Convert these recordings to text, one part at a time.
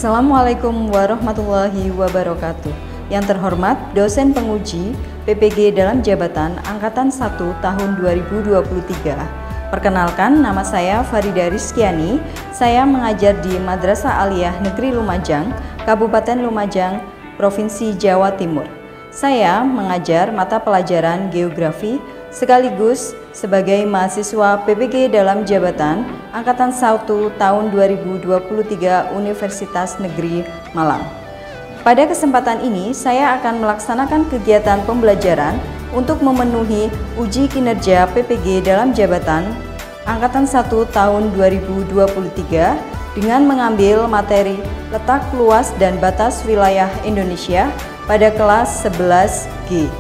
Assalamualaikum warahmatullahi wabarakatuh. Yang terhormat dosen penguji PPG dalam jabatan Angkatan 1 tahun 2023. Perkenalkan, nama saya Farida Rizkiani. Saya mengajar di Madrasah Aliyah Negeri Lumajang, Kabupaten Lumajang, Provinsi Jawa Timur. Saya mengajar mata pelajaran geografi sekaligus sebagai mahasiswa PPG dalam jabatan Angkatan 1 tahun 2023 Universitas Negeri Malang. Pada kesempatan ini, saya akan melaksanakan kegiatan pembelajaran untuk memenuhi uji kinerja PPG dalam jabatan Angkatan 1 tahun 2023 dengan mengambil materi letak luas dan batas wilayah Indonesia pada kelas 11G.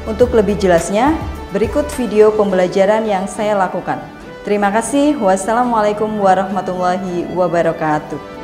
Untuk lebih jelasnya, berikut video pembelajaran yang saya lakukan. Terima kasih. Wassalamualaikum warahmatullahi wabarakatuh.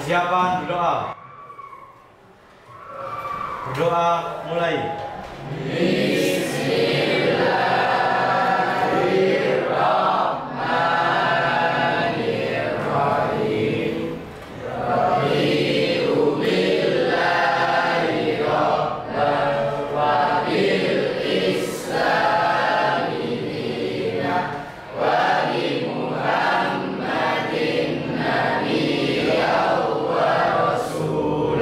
Persiapan berdoa. Berdoa mulai. Muhammadin Nabi wa Rasul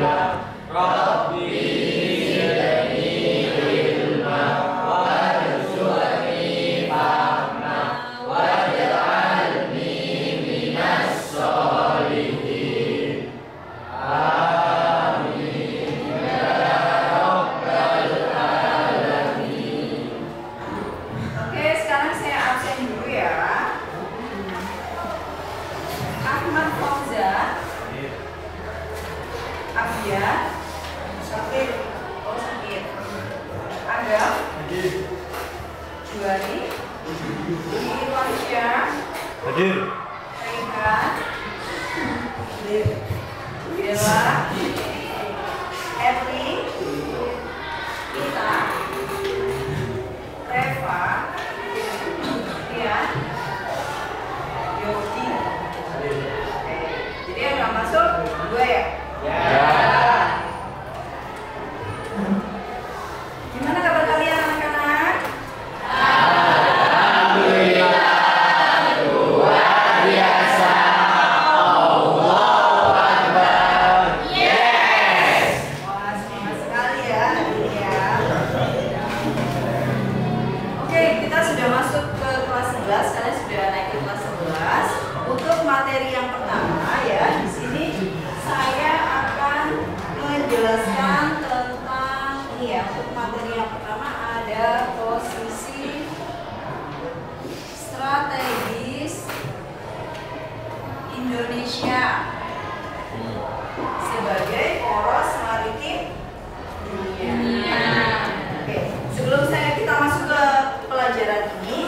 Juwari, Tasya, Hadir. Rehan, Bella, Erli, Ita, Reva, Rian, Yogi. Oke, jadi yang nggak masuk gue ya? Ya. Gimana kabar kalian anak-anak? Kalian sudah naik ke kelas 11. Untuk materi yang pertama ya, di sini saya akan menjelaskan tentang ini ya. Untuk materi yang pertama ada posisi strategis Indonesia sebagai poros maritim dunia. Oke, sebelum kita masuk ke pelajaran ini,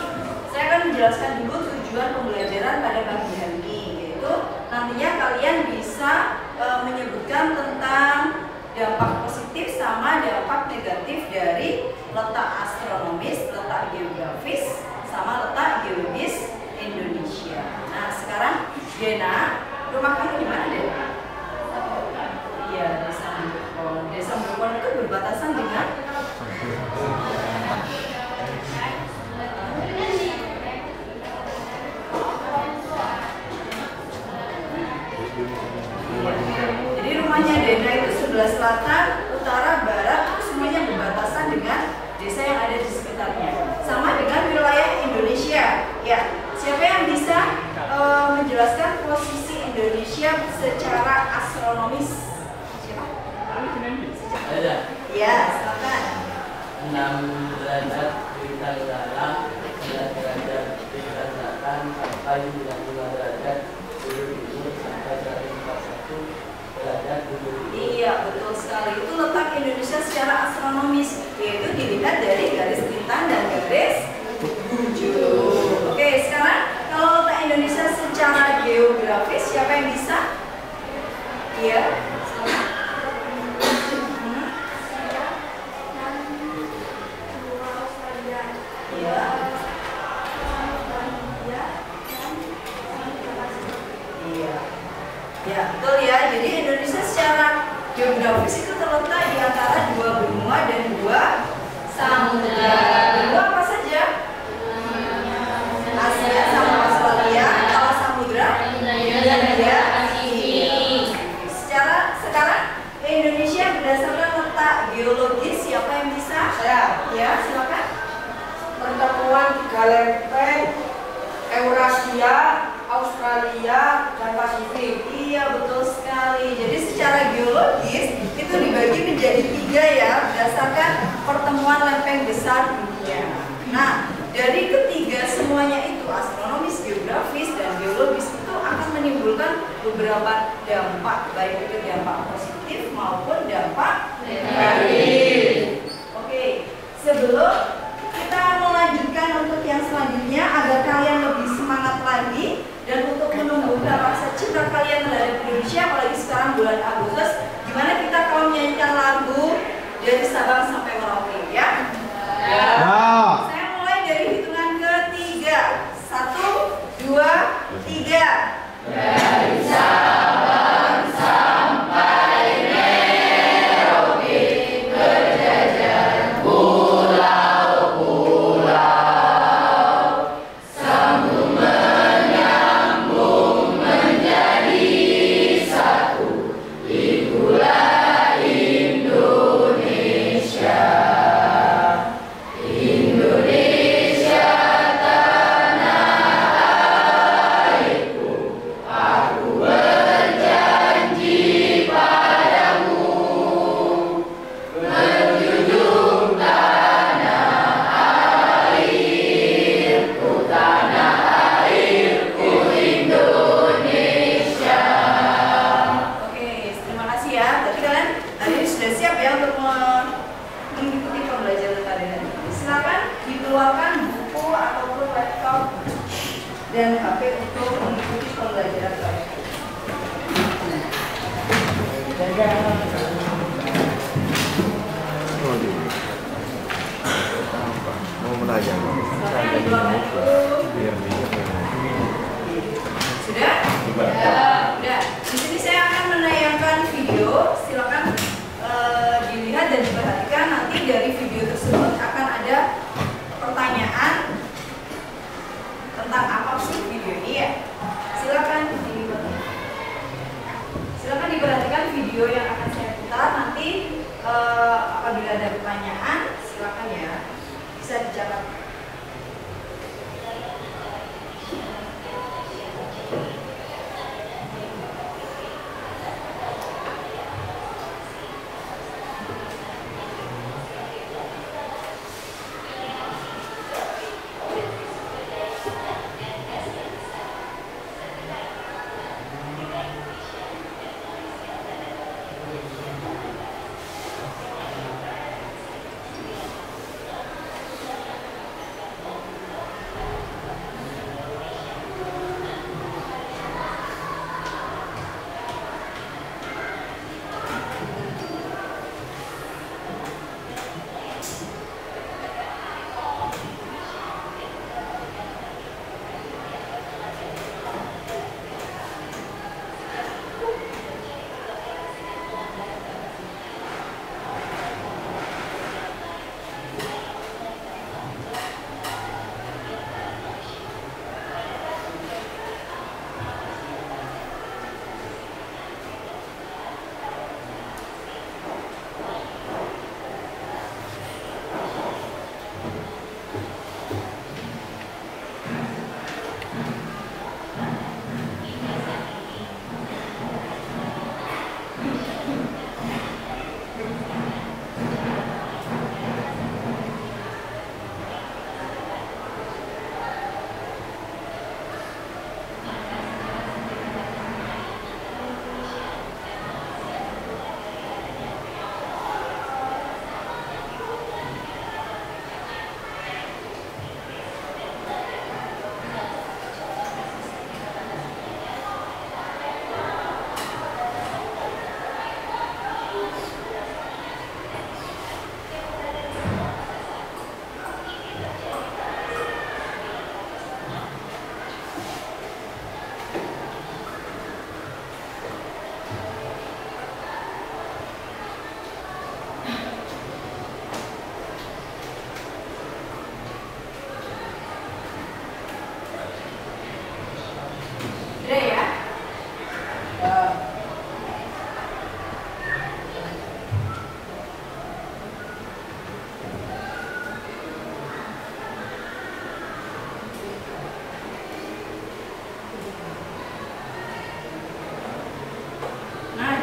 saya akan menjelaskan dulu tujuan pembelajaran pada pagi hari ini, yaitu nantinya kalian bisa menyebutkan tentang dampak positif sama dampak negatif dari letak astronomis, letak geografis, sama letak geologis Indonesia. Nah, sekarang Dena, rumah kamu di mana, Dena? Iya, Desa Mendukon. Desa Mendukon itu berbatasan dengan jadi rumahnya Dena itu sebelah selatan, utara, barat, semuanya berbatasan dengan desa yang ada di sekitarnya. Sama dengan wilayah Indonesia. Ya, siapa yang bisa menjelaskan posisi Indonesia secara astronomis? Siapa? Ya, silakan. 6 derajat bintang utara, 11 derajat bintang selatan, sampai 95 derajat bujur timur, sampai 141 derajat bujur timur. Iya, betul sekali. Itu letak Indonesia secara astronomis, yaitu dilihat dari garis bintang dan garis bujur. Oke, sekarang kalau letak Indonesia secara geografis, siapa yang bisa? Iya. Ya, betul ya. Jadi Indonesia secara geografis itu terletak di antara dua benua dan dua samudra. Benua apa saja? Asia sama Australia. Kalau samudra? India, Pasifik. Sekarang Indonesia berdasarkan letak geologis, siapa yang bisa? Saya. Ya, silakan. Pertemuan tiga lempeng Eurasia, Australia, dan Pasifik. Iya, betul sekali. Jadi secara geologis itu dibagi menjadi 3 ya, berdasarkan pertemuan lempeng besar dunia. Nah, dari ketiga semuanya itu, astronomis, geografis, dan geologis, itu akan menimbulkan beberapa dampak, baik itu dampak positif maupun dampak negatif. Oke, sebelum kita melanjutkan untuk yang selanjutnya agar kalian lebih semangat lagi dan untuk menumbuhkan rasa cinta kalian terhadap Indonesia, apalagi sekarang bulan Agustus, gimana kita kalau menyanyikan lagu dari Sabang sampai Merauke ya? Ya. Saya mulai dari hitungan ketiga. 1, 2, 3. Dari Sabang sampai Merauke, berjajar pulau-pulau, sambung menyambung menjadi satu, itulah Indonesia. dan HP untuk mengikuti pembelajaran belajar. Mau menanya biar Sudah? Sudah. Di sini saya akan menayangkan video. Silakan dilihat dan diperhatikan. Nanti dari video tersebut akan ada pertanyaan tentang apa sih video ini ya. Silakan diperhatikan video yang akan saya putar. Nanti apabila ada pertanyaan, silakan ya bisa dicatat.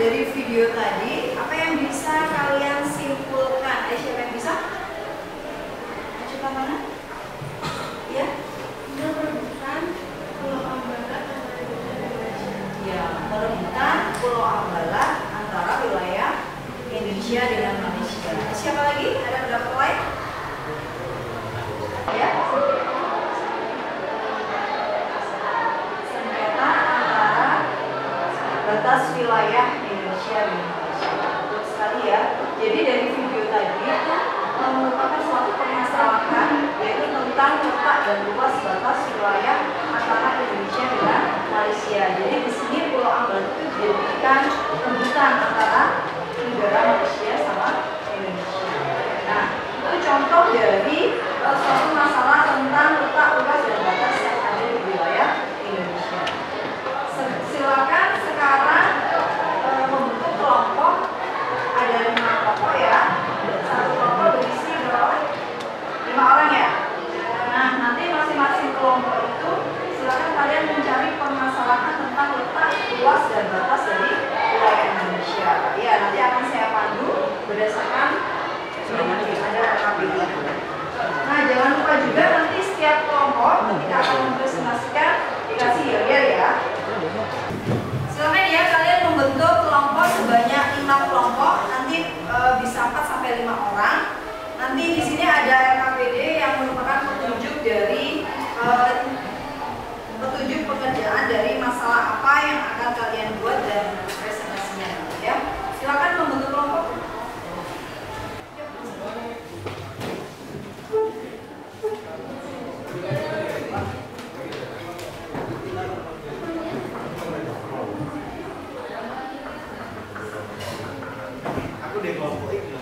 Dari video tadi, apa yang bisa kalian simpulkan? Ada siapa yang bisa? Coba mana? Ya? Merebutkan Pulau Ambalat antara wilayah Indonesia dengan Malaysia. Siapa lagi? Ada pendapat lain? Ya? Sengketa antara batas wilayah Indonesia dengan Malaysia. Betul sekali ya. Jadi dari video tadi itu merupakan suatu permasalahan, yaitu tentang letak dan luas batas wilayah antara Indonesia dengan Malaysia. Jadi di sini Pulau Ambalat itu dijadikan rebutan antara negara Malaysia sama Indonesia. Nah, itu contoh dari suatu masalah tentang letak, luas dan batas yang ada di wilayah Indonesia. Silakan sekarang membentuk kelompok. Ada 5 kelompok ya. Satu kelompok berisi berapa? 5 orang ya. Nah, nanti masing-masing kelompok itu silakan kalian mencari permasalahan tentang letak, luas dan batas dari wilayah Indonesia. Ya, nanti akan saya pandu berdasarkan ada RKPD. Nah, jangan lupa juga nanti setiap kelompok ketika akan mempresentasikan dikasih yel ya. Silakan ya kalian membentuk kelompok sebanyak 5 kelompok, nanti bisa 4 sampai 5 orang. Nanti di sini ada RKPD yang merupakan petunjuk dari dari masalah apa yang akan kalian buat dan presentasinya, ya. Silakan membentuk kelompok. Aku deh kelompok itu.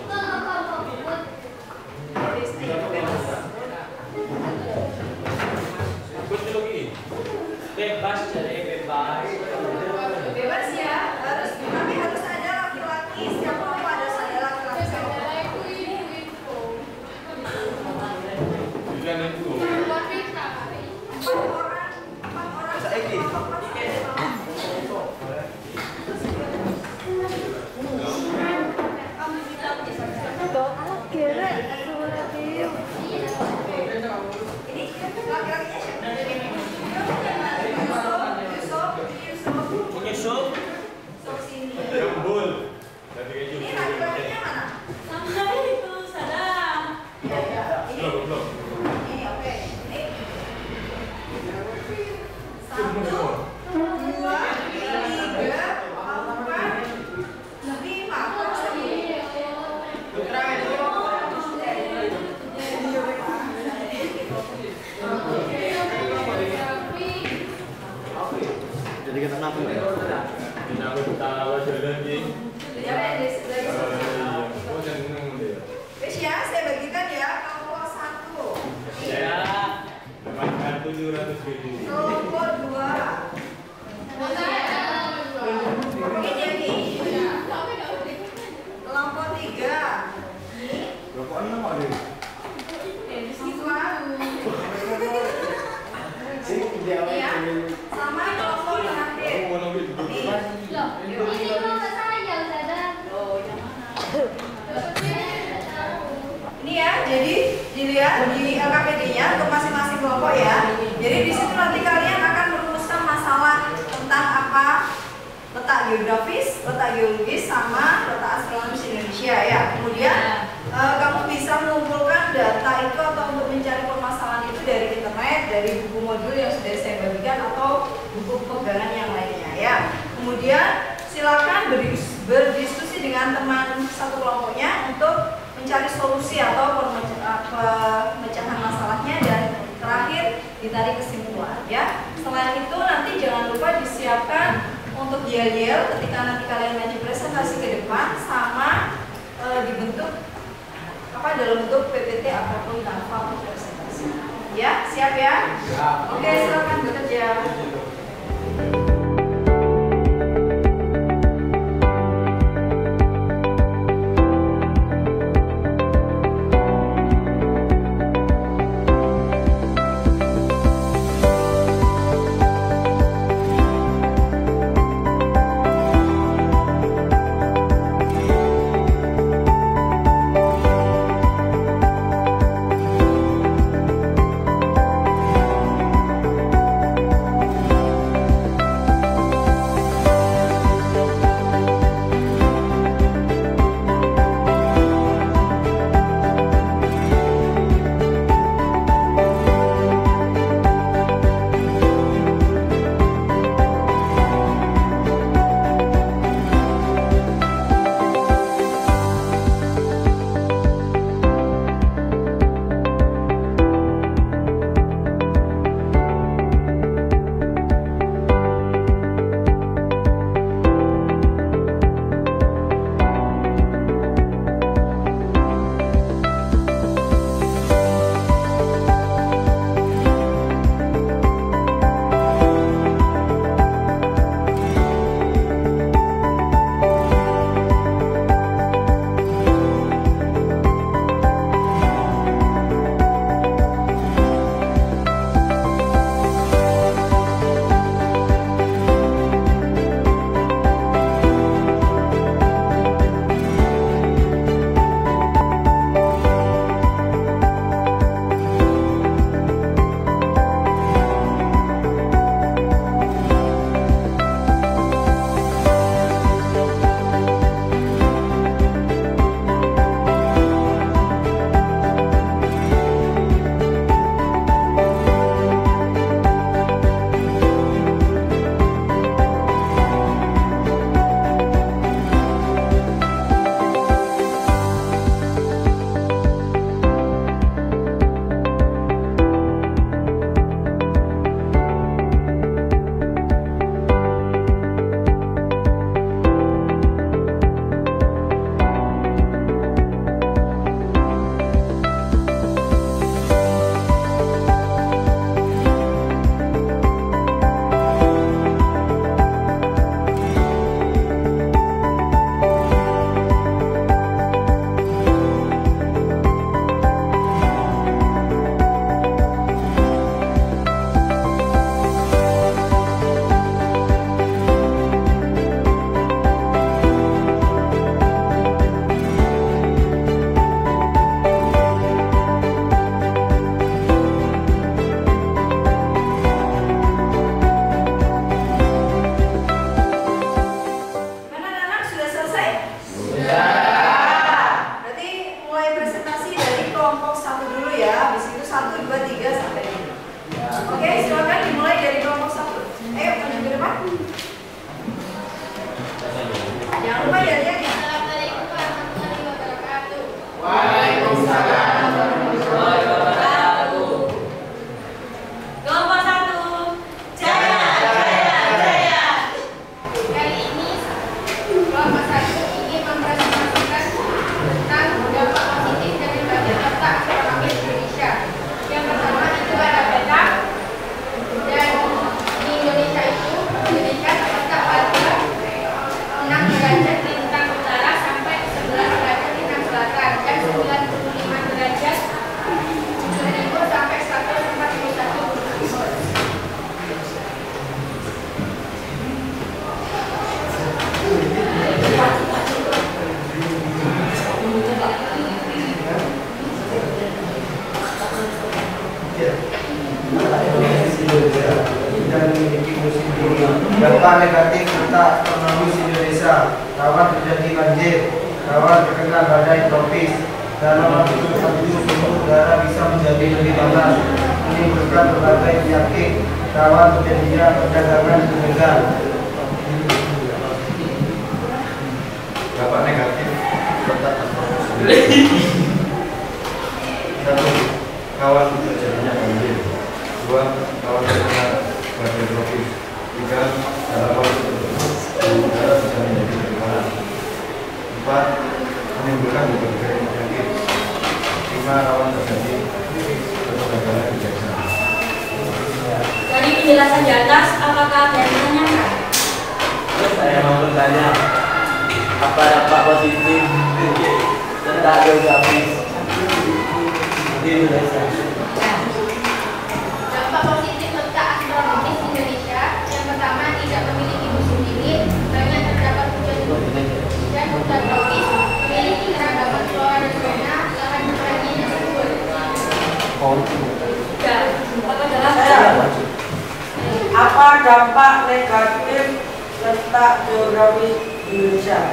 Bebas jadi bebas. Bebas ya, tapi harus ada laki-laki. Setiap kelompok ada saya laki-laki. Bukan itu. Empat orang. Saiki. Ini laki-lakinya siapa? Menyusup. Yusuf sini. Jambul. Tapi kayak Ini laki-lakinya mana? Ini. belum. Ini oke. Ini. 1, 2, 3, 4, 5. Jadi kita kenapa ya? Kita aku tahu jalan di. Oh jangan deh. Wes ya, saya bagikan ya kelompok 1. Ya. Makan 700.000. Kelompok 2. Ini jadi kelompok 3. Rokok 6 ada. Siswa. Ya, sama kelompok terakhir. Oh, mau nunggu dulu. Ini ya, jadi dilihat di LKPD-nya untuk masing-masing kelompok ya. Jadi di situ nanti kalian akan merumuskan masalah tentang apa letak geografis, letak geologis, sama letak astronomis Indonesia ya. Kemudian kamu bisa mengumpulkan data itu atau untuk mencari permasalahan itu dari internet, dari buku modul yang sudah saya bagikan atau buku pegangan yang lainnya ya. Kemudian silakan berdiskusi dengan teman satu kelompoknya untuk mencari solusi atau pemecahan masalahnya dan terakhir ditarik kesimpulan ya. Selain itu nanti jangan lupa disiapkan untuk yel-yel ketika nanti kalian maju presentasi ke depan sama dibentuk dalam bentuk PPT ataupun tanpa untuk presentasi. Ya, siap ya? Oke, silakan bekerja. kelompok 1 dulu ya. Habis itu 1, 2, 3 sampai 5. Oke, silakan dimulai dari kelompok 1. Ayo maju ke depan. Jangan lupa ya lihat ya. Assalamualaikum warahmatullahi wabarakatuh. Waalaikumsalam warahmatullahi wabarakatuh. Kelompok 1. Jaya, jaya, jaya. Kali ini kelompok 1 ingin mempresentasikan tentang dampak positif dari berbagai kota astronomi Indonesia. Yang pertama itu ada peta, dan di Indonesia itu diberikan letak pada 6 derajat lintang utara sampai 11 derajat lintang selatan dan 95 derajat bujur timur sampai 141 bujur timur. Dan memiliki musim dingin. Dampak negatif serta ekonomi Indonesia, rawan terjadi banjir, rawan terkena badai tropis, dalam waktu tertentu suhu udara bisa menjadi lebih panas, menimbulkan berbagai penyakit, rawan terjadinya perdagangan ilegal. Dampak negatif serta ekonomi. 1. Rawan terjadinya banjir. 2. Rawan terkena badai tropis. 3. Dalam waktu tertentu suhu udara bisa menjadi lebih panas. 4. Menimbulkan berbagai penyakit. 5. Rawan terjadi perdagangan ilegal. Dari penjelasan di atas, apakah ada yang ditanyakan? Terus saya mau bertanya, apa dampak positif tentang geografis di Indonesia? Dampak positif letak astronomis Indonesia yang pertama tidak memiliki musim dingin, banyak terdapat hujan dan hutan tropis, memiliki keragaman flora dan fauna, lahan pertanian yang subur. Apa jelas? Apa dampak negatif letak geografis Indonesia?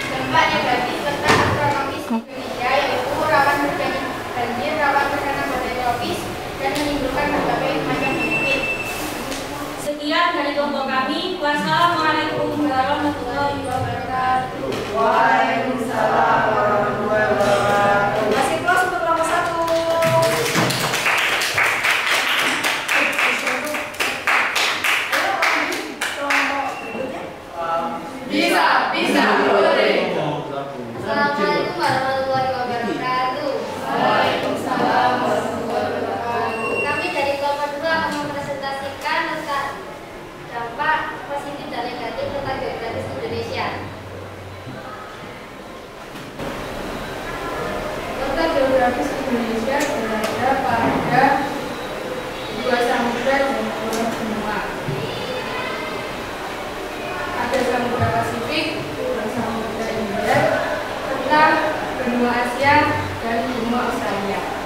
Dampak negatif letak astronomis Indonesia yaitu rawan terjadi banjir, rawan terkena badai tropis, dan menimbulkan berbagai macam penyakit. Sekian dari kelompok kami. Wassalamualaikum warahmatullahi wabarakatuh. Waalaikumsalam warahmatullahi wabarakatuh. Masih close untuk kelompok 1. Ayo kelompok berikutnya. Bisa, boleh. Assalamualaikum warahmatullahi wabarakatuh. Waalaikumsalam warahmatullahi wabarakatuh. Kami dari kelompok 2 akan mempresentasikan tentang dampak positif dan negatif letak geografis Indonesia. Letak geografis Indonesia berada pada 2 samudra dan 2 benua. Ada samudra Pasifik, 2 samudra India, serta benua Asia dan benua Australia.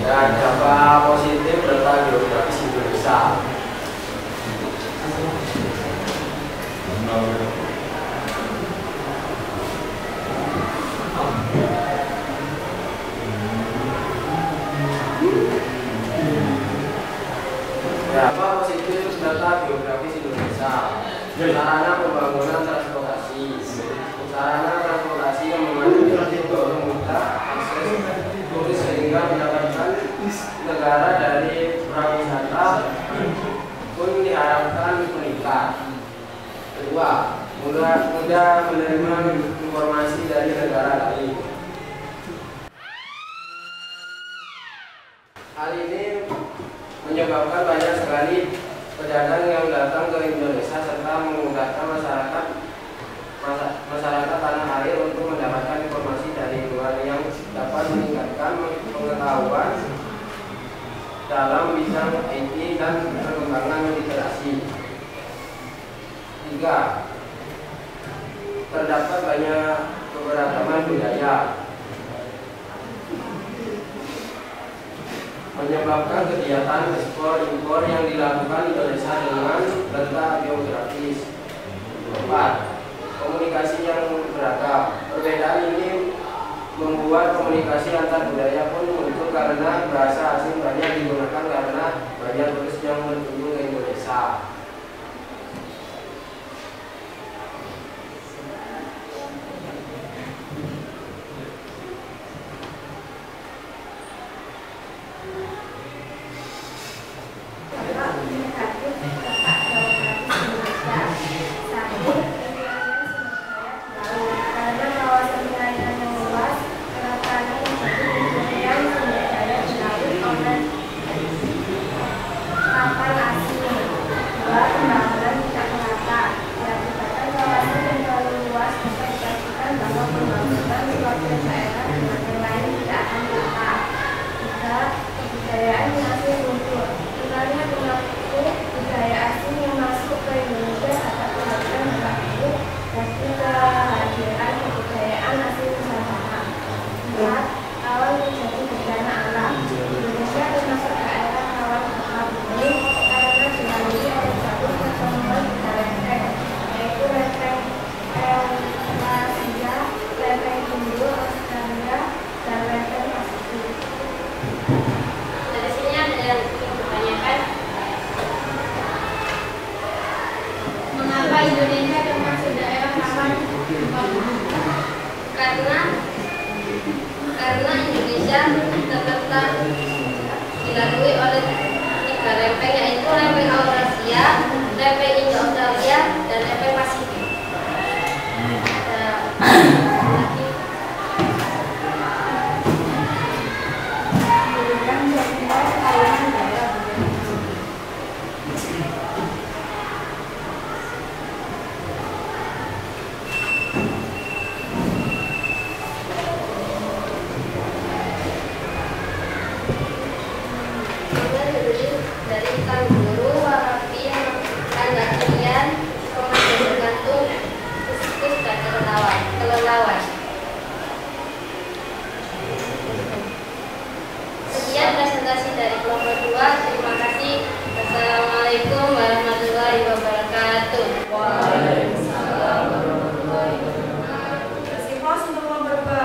Dan dampak positif letak geografis Indonesia. Dampak positif letak geografis Indonesia. Sarana pembangunan transportasi. Sarana transportasi yang memadai dorong mudah akses turis sehingga mendapatkan negara dari pariwisata pun diharapkan meningkat. Kedua, mudah menerima informasi dari negara lain. Hal ini menyebabkan banyak sekali pedagang yang datang ke Indonesia serta memudahkan masyarakat tanah air untuk mendapatkan informasi dari luar yang dapat meningkatkan pengetahuan dalam bidang IT dan perkembangan literasi. 3. Terdapat banyak keberagaman budaya. menyebabkan kegiatan ekspor impor yang dilakukan Indonesia dengan letak geografis. 4. Komunikasi yang beragam. Perbedaan ini membuat komunikasi antar budaya pun muncul karena bahasa asing banyak digunakan karena banyak turis yang berkunjung ke Indonesia. Indonesia termasuk daerah rawan gempa bumi karena Indonesia terletak dilalui oleh 3 lempeng, yaitu lempeng Eurasia, lempeng Indo-Australia, dan lempeng Pasifik. Dari Kangguru, Warapi, Tanda Kirian, Komandan Bergantung, Kuskus, dan Kelelawar. Sekian presentasi dari kelompok 2. Terima kasih. Wassalamualaikum warahmatullahi wabarakatuh. Waalaikumsalam warahmatullahi wabarakatuh. Terima untuk kelompok 2.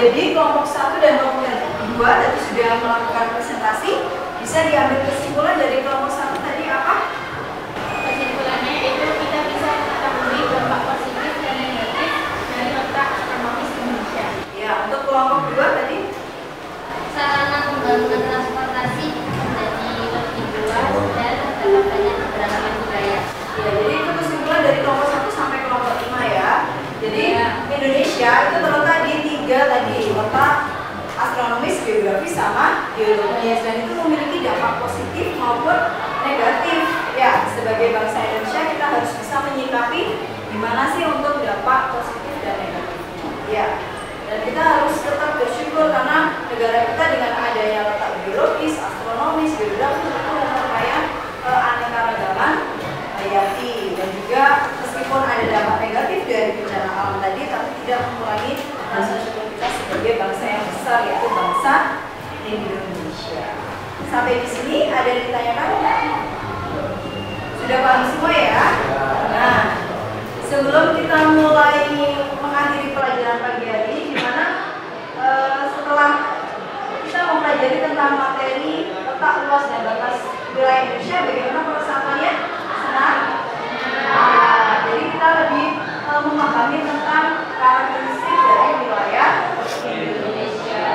Jadi kelompok 1 dan kelompok 2 tadi sudah melakukan presentasi. Bisa diambil kesimpulan dari kelompok 1 tadi apa? Kesimpulannya itu kita bisa mengetahui dampak positif dan negatif dari letak astronomis Indonesia. Ya, untuk kelompok 2 tadi Sarana pembangunan transportasi menjadi lebih luas dan terdapat banyak keberagaman budaya. ya, jadi itu kesimpulan dari kelompok 1 sampai kelompok 5 ya. Jadi Indonesia itu terletak di 3 tadi, letak astronomis, geografis, sama geologis, dan itu memiliki dampak positif maupun negatif. Ya, sebagai bangsa Indonesia kita harus bisa menyikapi gimana sih untuk dampak positif dan negatifnya. Ya, dan kita harus tetap bersyukur karena negara kita dengan adanya letak geologis, astronomis, geografis itu memperkaya keanekaragaman hayati, dan juga meskipun ada dampak negatif dari bencana alam tadi, tapi tidak mengurangi rasa syukur kita sebagai bangsa yang besar, yaitu bangsa Indonesia. Sampai di sini ada yang ditanyakan? Sudah paham semua ya? Nah, sebelum kita mulai mengakhiri pelajaran pagi hari, di mana setelah kita mempelajari tentang materi letak luas dan batas wilayah Indonesia, bagaimana perasaan kalian? Senang? Nah, jadi kita lebih memahami tentang karakteristik dari wilayah Indonesia.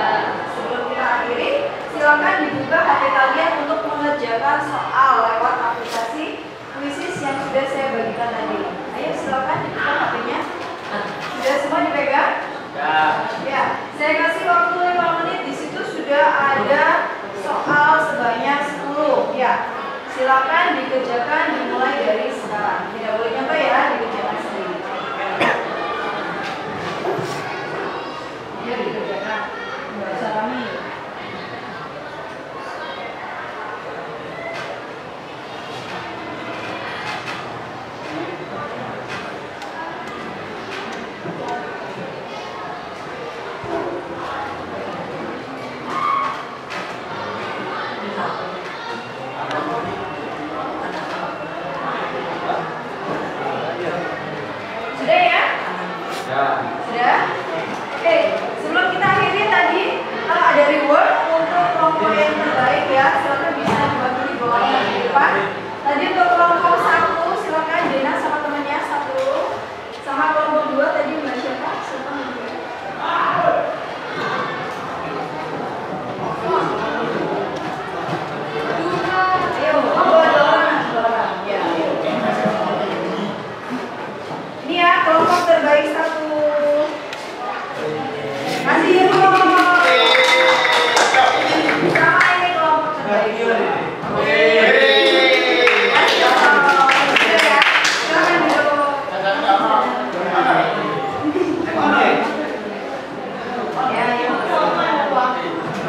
Sebelum kita akhiri, silakan dibuka HP kalian untuk mengerjakan soal lewat aplikasi Quizzes yang sudah saya bagikan tadi. Ayo silakan dibuka HP-nya. Jadi untuk kelompok 1 silakan Dena sama temannya 1. Sama kelompok 2 tadi Mbak siapa? Siapa namanya? Ayo, dua orang. Ya. Ini ya kelompok terbaik 1. Masih ya sama ini kelompok terbaik.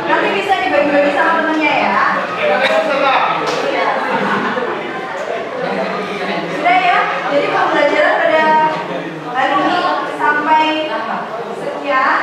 Nanti bisa dibagi-bagi sama temennya ya. Sudah ya. Jadi pembelajaran pada hari ini sampai sekian.